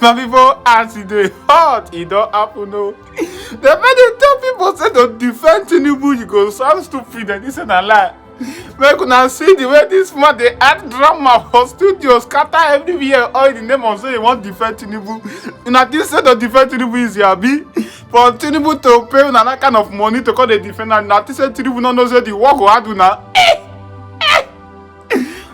My people, as they hot, it don't happen, no. The many tell people say to defend Tinubu, you go sound stupid, and this is a lie. Make una see the way this man they add drama for studios, scatter everywhere, all in the name of say they want defend Tinubu. Una this say to defend Tinubu is yabi. For Tinubu to pay una that kind of money to call the defender, now this say Tinubu no know say the work go hard una.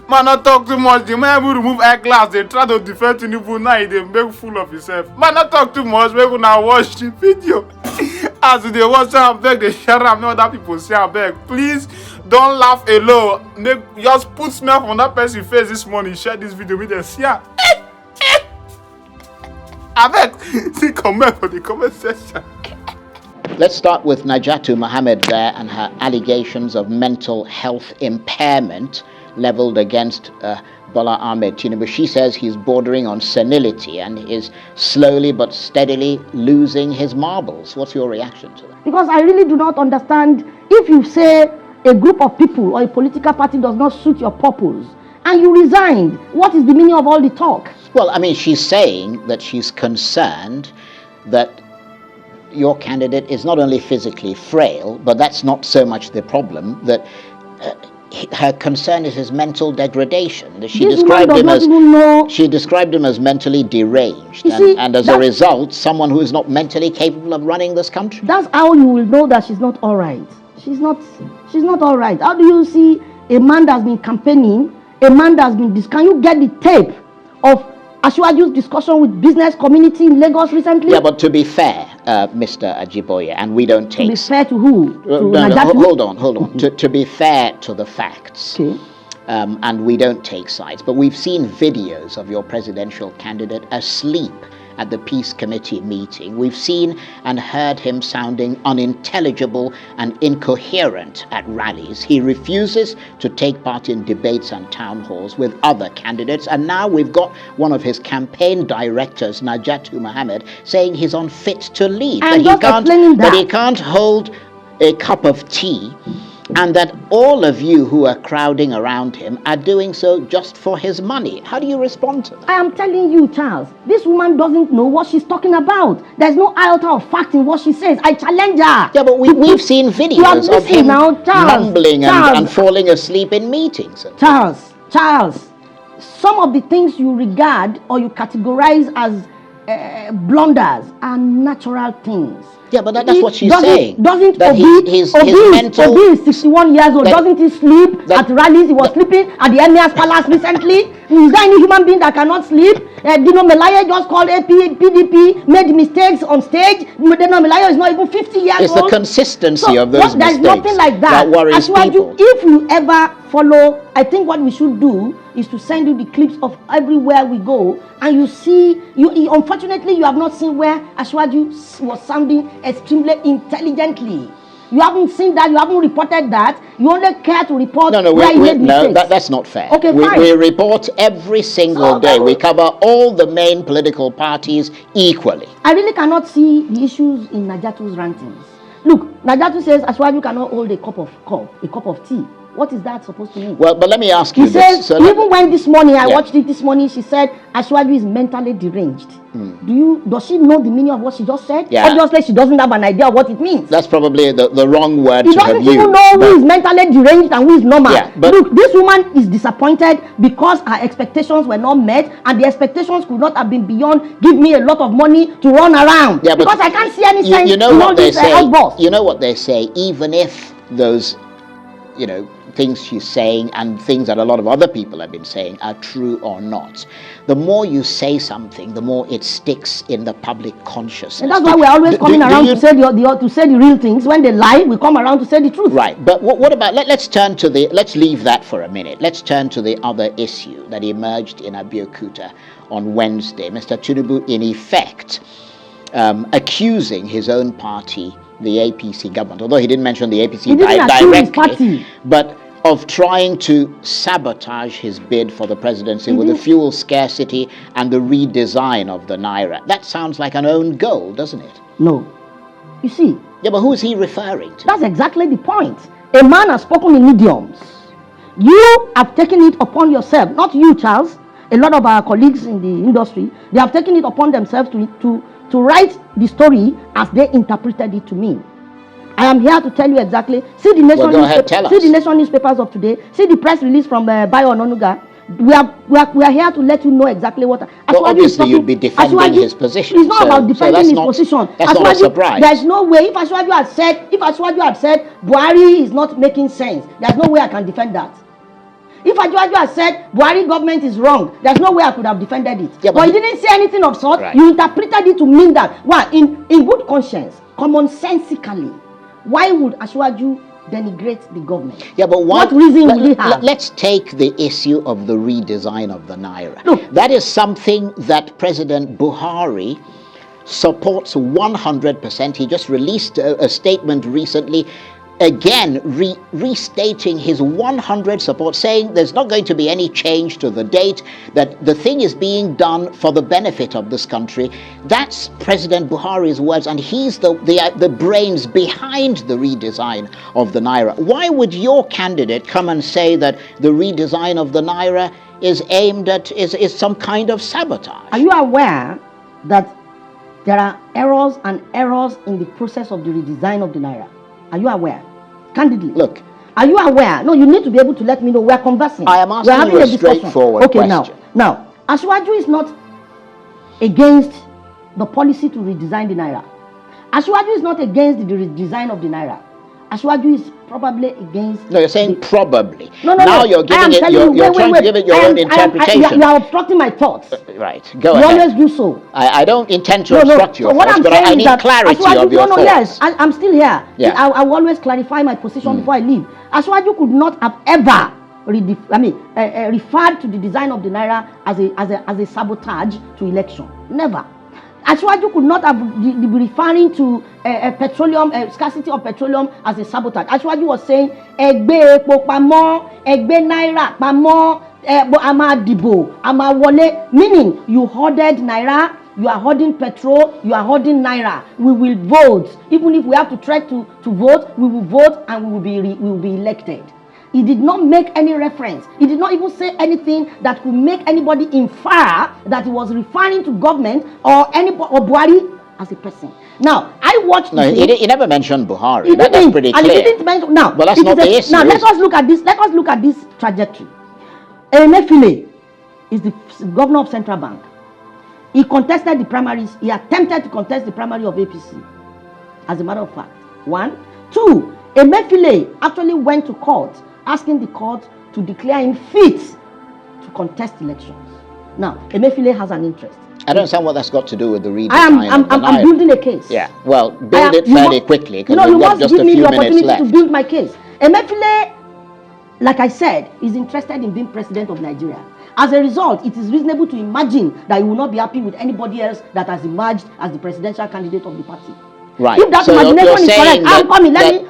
Man, not talk too much. The man will remove eyeglass. They try to defend Tinubu. Now they make fool of himself. Man, not talk too much. We're gonna watch the video. As they watch, I beg, they share them. No other people say, I beg. Please don't laugh alone. Make just put smell on that person's face this morning. Share this video with them. See ya. I beg. See comment for the comment section. Let's start with Najatu Mohammed there and her allegations of mental health impairment leveled against Bola Ahmed Tinubu. She says he's bordering on senility and is slowly but steadily losing his marbles. What's your reaction to that? Because I really do not understand, if you say a group of people or a political party does not suit your purpose and you resigned, what is the meaning of all the talk? Well, I mean, she's saying that she's concerned that your candidate is not only physically frail, but that's not so much the problem, that her concern is his mental degradation. She described him as mentally deranged, and as a result, someone who is not mentally capable of running this country. That's how you will know that she's not all right. She's not all right. How do you see a man that's been campaigning, a man that's been can you get the tape of Asiwaju's discussion with business community in Lagos recently? Yeah, but to be fair, Mr. Ajiboye, and we don't take... To be fair to who? Hold on. To be fair to the facts, okay. And we don't take sides, but we've seen videos of your presidential candidate asleep at the Peace Committee meeting. We've seen and heard him sounding unintelligible and incoherent at rallies. He refuses to take part in debates and town halls with other candidates. And now we've got one of his campaign directors, Najatu Mohammed, saying he's unfit to lead. That he can't hold a cup of tea, and that all of you who are crowding around him are doing so just for his money. How do you respond to that? I am telling you, Charles, this woman doesn't know what she's talking about. There's no iota of fact in what she says. I challenge her. Yeah, but we've seen videos of him mumbling and falling asleep in meetings. Charles, some of the things you regard or you categorize as blunders are natural things. Yeah, but that's what she's saying. Obi is 61 years old. Doesn't he sleep at rallies? He was sleeping at the Emir's Palace recently. Is there any human being that cannot sleep? Dino Melaye just called PDP, made mistakes on stage. Dino Melaye is not even 50 years old. It's the consistency of those mistakes. There's nothing like that. That worries people. If you ever follow, I think what we should do is to send you the clips of everywhere we go, and you see, unfortunately, you have not seen where Asiwaju was sounding extremely intelligently. You haven't seen that, you haven't reported that. You only care to report where he made mistakes. That's not fair. Okay, fine. We report every single day. We cover all the main political parties equally. I really cannot see the issues in Najatu's rantings. Look, Najatu says Asiwaju cannot hold a cup of tea. What is that supposed to mean? Well, but let me ask you this. Says, even when this morning, I watched it this morning, she said Asiwaju is mentally deranged. Does she know the meaning of what she just said? Yeah. Obviously, she doesn't have an idea of what it means. That's probably the wrong word to have used. She doesn't even know who is mentally deranged and who is normal. Yeah, but look, this woman is disappointed because her expectations were not met, and the expectations could not have been beyond give me a lot of money to run around. Yeah, because I can't see any sense in all this outburst. You know what they say, even if those, things she's saying and things that a lot of other people have been saying are true or not, the more you say something, the more it sticks in the public consciousness. And that's why we're always coming around to say the real things. When they lie, we come around to say the truth. Right, but what about, let's leave that for a minute. Let's turn to the other issue that emerged in Abeokuta on Wednesday. Mr. Tinubu, in effect, accusing his own party, the APC government, although he didn't mention the APC directly, but of trying to sabotage his bid for the presidency with the fuel scarcity and the redesign of the Naira. That sounds like an own goal, doesn't it? No. You see. Yeah, but who is he referring to? That's exactly the point. A man has spoken in idioms. You have taken it upon yourself, not you, Charles, a lot of our colleagues in the industry, they have taken it upon themselves to write the story as they interpreted it to mean. I am here to tell you exactly. See the nation, see the nation newspapers of today. See the press release from Bayo Ononuga. We are here to let you know exactly what. Well, obviously, you'd be defending his position. It's not about defending his position. That's not a surprise. There's no way. If Ashwaju had said Buhari is not making sense, there's no way I can defend that. If Ashwaju had said Buhari government is wrong, there's no way I could have defended it. Yeah, but he didn't say anything of sort. Right. You interpreted it to mean that. Well, in good conscience, commonsensically, why would Ashwaju denigrate the government? Yeah, but what reason will he have? Let's take the issue of the redesign of the Naira. Look, that is something that President Buhari supports 100%. He just released a statement recently, again restating his 100 support, saying there's not going to be any change to the date, that the thing is being done for the benefit of this country. That's President Buhari's words, and he's the brains behind the redesign of the Naira. Why would your candidate come and say that the redesign of the Naira is aimed at, is some kind of sabotage? Are you aware that there are errors in the process of the redesign of the Naira? Are you aware? Candidly. Look. Are you aware? No, you need to be able to let me know. We are conversing. I am asking you a straightforward question. Now, Ashwaju is not against the policy to redesign the Naira. Ashwaju is not against the redesign of the Naira. Ashwaju is probably against... No, you're saying probably. No. Now you're giving it, you're trying to give it your own interpretation. You are obstructing my thoughts. Right, go ahead. You always do so. I don't intend to obstruct your thoughts, but I need clarity of your thoughts. Yes, I'm still here. Yeah. I will always clarify my position before I leave. Ashwaju could not have ever referred to the design of the Naira as a sabotage to election. Never. Ashwaju could not have be referring to petroleum, scarcity of petroleum as a sabotage. Ashwaju was saying, Egbe epo pamo, Egbe Naira pamo, ama dibo, ama wole, meaning you hoarded Naira, you are hoarding petrol, you are hoarding Naira. We will vote. Even if we have to try to vote, we will vote and we will be elected. He did not make any reference. He did not even say anything that could make anybody infer that he was referring to government or Buhari as a person. Now, I watched. No, he never mentioned Buhari. That's pretty clear. And he didn't mention. Now, but that's not the issue. Now, let us look at this. Let us look at this trajectory. Emefiele is the governor of Central Bank. He contested the primaries. He attempted to contest the primary of APC. As a matter of fact, 1, 2. Emefiele actually went to court, asking the court to declare him fit to contest elections. Now, Emefiele has an interest. I don't understand what that's got to do with the redesign. I'm building a case. Yeah, well, build it fairly quickly, because we've got just a few minutes left. To build my case. Emefiele, like I said, is interested in being president of Nigeria. As a result, it is reasonable to imagine that he will not be happy with anybody else that has emerged as the presidential candidate of the party. Right. If that imagination is correct, I'm coming. Don't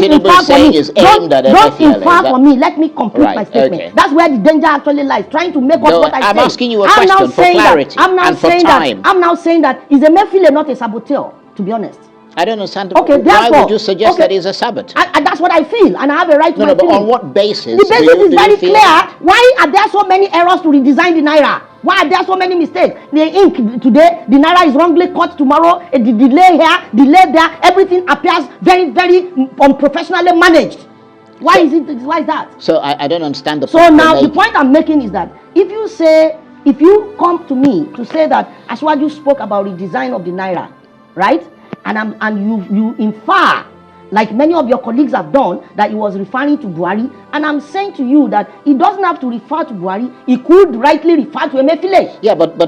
infer for me. Don't infer for me. Let me complete my statement. Okay. That's where the danger actually lies. Trying to make up what I say. I'm asking you a question for clarity and for time. I'm now saying that is Emefiele not a saboteur, to be honest? I don't understand. Okay, why would you suggest that he's a saboteur? That's what I feel, and I have a right to my feeling. But on what basis? The basis is very clear. Why are there so many errors to redesign the Naira? Why are there so many mistakes? The ink today, the Naira is wrongly cut tomorrow, the delay here, delay there, everything appears very, very unprofessionally managed. Why is that? So I don't understand the point. So now the point I'm making is that if you come to me to say that Ashwaju spoke about redesign of the Naira, right? And you infer, like many of your colleagues have done, that he was referring to Buhari. And I'm saying to you that he doesn't have to refer to Buhari. He could rightly refer to Emefiele. Yeah, but the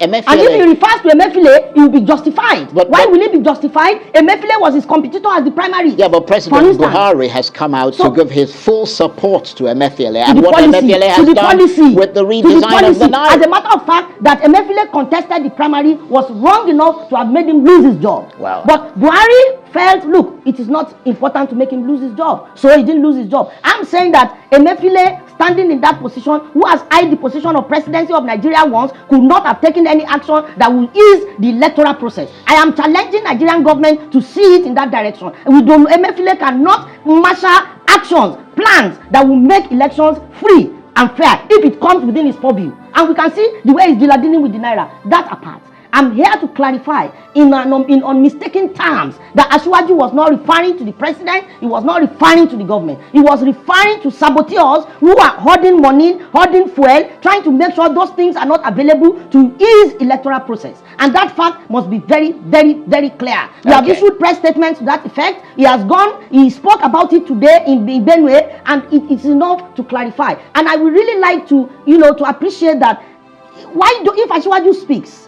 Emefiele... And if he refers to Emefiele, he will be justified. Why will he be justified? Emefiele was his competitor as the primary. Yeah, but President Buhari has come out to give his full support to Emefiele. And what Emefiele has done with the redesign of the Naira. As a matter of fact, that Emefiele contested the primary was wrong enough to have made him lose his job. Wow. But Buhari felt, look, it is not important to make him lose his job. So he didn't lose his job. I'm saying that Emefiele, standing in that position, who has eyed the position of presidency of Nigeria once, could not have taken any action that will ease the electoral process. I am challenging Nigerian government to see it in that direction. Emefiele cannot marshal actions, plans that will make elections free and fair if it comes within his purview. And we can see the way he's dealing with the naira. That apart, I'm here to clarify in unmistaken terms that Asiwaju was not referring to the president, he was not referring to the government. He was referring to saboteurs who are hoarding money, hoarding fuel, trying to make sure those things are not available to ease electoral process. And that fact must be very, very, very clear. We have issued press statements to that effect. He has gone, he spoke about it today in Benue, and it's enough to clarify. And I would really like to, to appreciate that. If Asiwaju speaks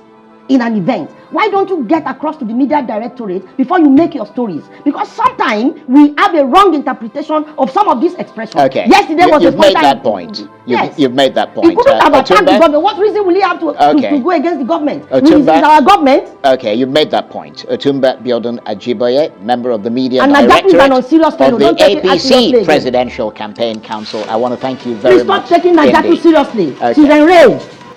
in an event, why don't you get across to the media directorate before you make your stories? Because sometimes we have a wrong interpretation of some of these expressions. Okay. Yesterday was You've made that point. You've made that point. He couldn't have attacked the government. What reason will he have to go against the government? It's our government. Okay, you've made that point. Otumba Biodun Ajiboye, member of the media and directorate of the APC Presidential Campaign Council. I want to thank you very much. Please stop taking Najaku seriously. She's enraged.